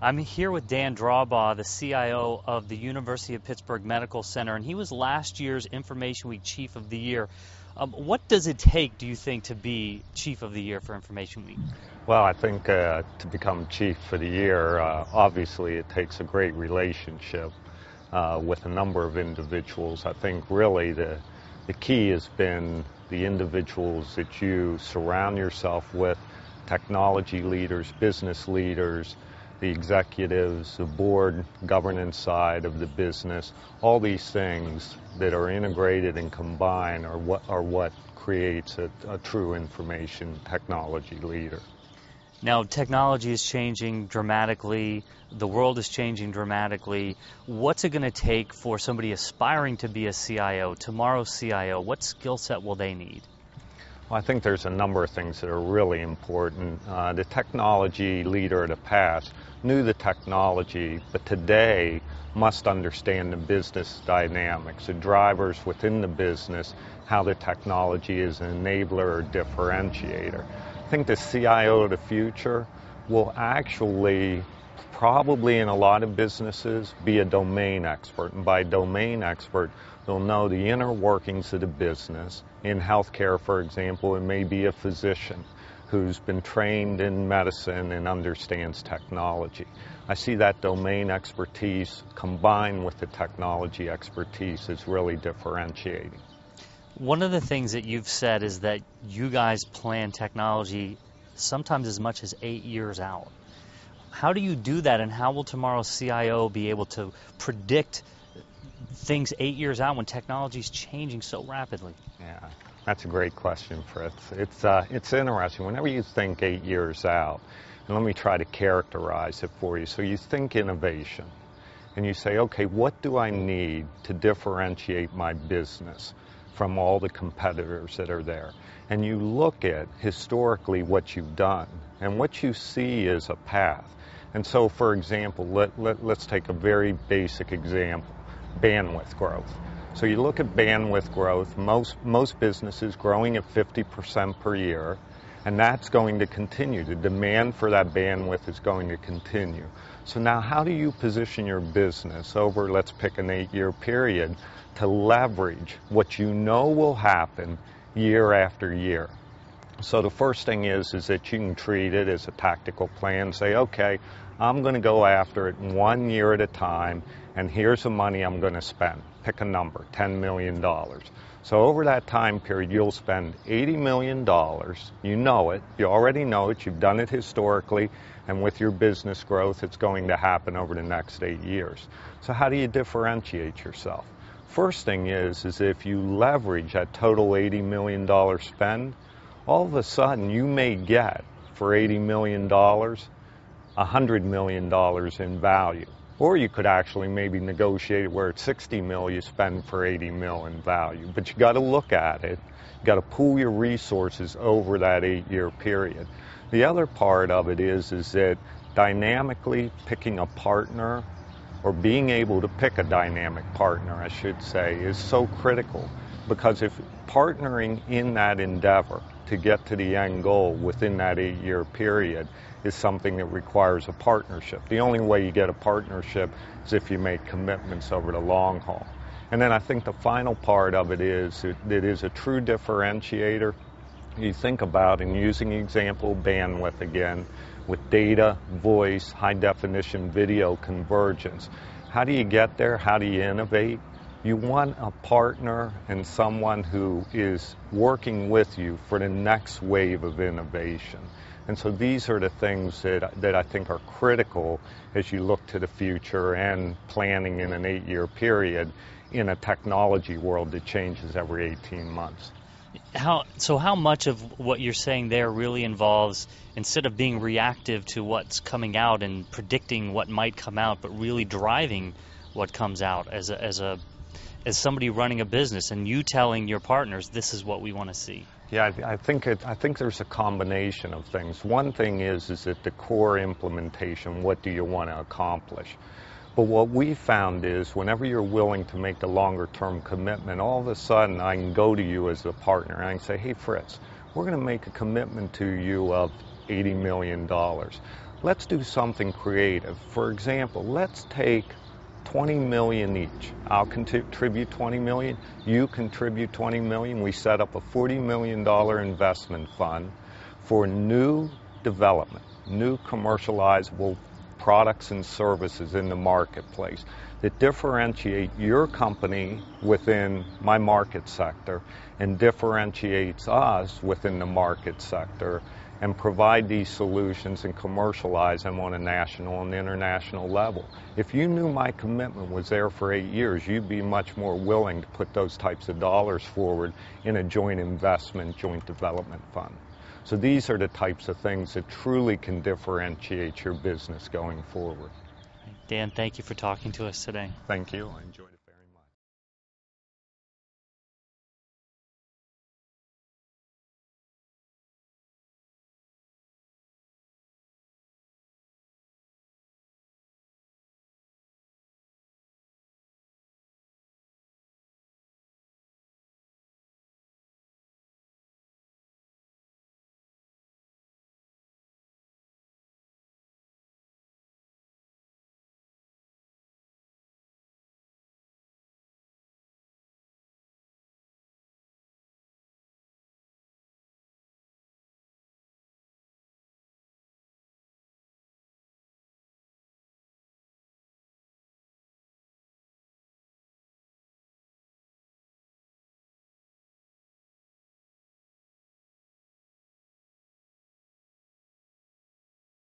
I'm here with Dan Drawbaugh, the CIO of the University of Pittsburgh Medical Center, and he was last year's Information Week Chief of the Year. What does it take, do you think, to be Chief of the Year for Information Week? Well, I think to become Chief for the Year, obviously it takes a great relationship with a number of individuals. I think really the key has been the individuals that you surround yourself with, technology leaders, business leaders, the executives, the board governance side of the business. All these things that are integrated and combined are what creates a true information technology leader. Now, technology is changing dramatically. The world is changing dramatically. What's it going to take for somebody aspiring to be a CIO, tomorrow's CIO? What skill set will they need? Well, I think there's a number of things that are really important. The technology leader of the past knew the technology, but today must understand the business dynamics, the drivers within the business, how the technology is an enabler or differentiator. I think the CIO of the future will actually, probably in a lot of businesses, be a domain expert. And by domain expert, they'll know the inner workings of the business. In healthcare, for example, it may be a physician who's been trained in medicine and understands technology. I see that domain expertise combined with the technology expertise is really differentiating. One of the things that you've said is that you guys plan technology sometimes as much as 8 years out. How do you do that, and how will tomorrow's CIO be able to predict things 8 years out when technology is changing so rapidly? Yeah, that's a great question, Fritz. It's interesting. Whenever you think 8 years out, and let me try to characterize it for you. So you think innovation, and you say, okay, what do I need to differentiate my business from all the competitors that are there? And you look at historically what you've done, and what you see is a path. And so, for example, let's take a very basic example, bandwidth growth. So you look at bandwidth growth, most businesses growing at 50% per year, and that's going to continue. The demand for that bandwidth is going to continue. So now how do you position your business over, let's pick an 8-year period, to leverage what you know will happen year after year? So the first thing is that you can treat it as a tactical plan. Say, okay, I'm going to go after it 1 year at a time, and here's the money I'm going to spend. Pick a number, $10 million. So over that time period, you'll spend $80 million. You know it. You already know it. You've done it historically. And with your business growth, it's going to happen over the next 8 years. So how do you differentiate yourself? First thing is if you leverage that total $80 million spend, all of a sudden you may get for $80 million, $100 million in value. Or you could actually maybe negotiate it where it's $60 million you spend for $80 million in value. But you got to look at it. You got to pool your resources over that 8-year period. The other part of it is that dynamically picking a partner, or being able to pick a dynamic partner, I should say, is so critical. Because if partnering in that endeavor to get to the end goal within that 8-year period is something that requires a partnership. The only way you get a partnership is if you make commitments over the long haul. And then I think the final part of it is it is a true differentiator. You think about, and using the example of bandwidth again, with data, voice, high-definition video convergence. How do you get there? How do you innovate? You want a partner and someone who is working with you for the next wave of innovation. And so these are the things that I think are critical as you look to the future and planning in an 8-year period in a technology world that changes every 18 months. How much of what you're saying there really involves, instead of being reactive to what's coming out and predicting what might come out, but really driving what comes out as somebody running a business, and you telling your partners, this is what we want to see? Yeah, I think there's a combination of things. One thing is that the core implementation, what do you want to accomplish? But what we found is whenever you're willing to make the longer term commitment, all of a sudden I can go to you as a partner and I can say, hey Fritz, we're going to make a commitment to you of $80 million. let's do something creative. For example, let's take 20 million each. I'll contribute 20 million, you contribute 20 million. We set up a $40 million investment fund for new development, new commercializable products and services in the marketplace that differentiate your company within my market sector and differentiates us within the market sector, and provide these solutions and commercialize them on a national and international level. If you knew my commitment was there for 8 years, you'd be much more willing to put those types of dollars forward in a joint investment, joint development fund. So these are the types of things that truly can differentiate your business going forward. Dan, thank you for talking to us today. Thank you. I enjoyed it.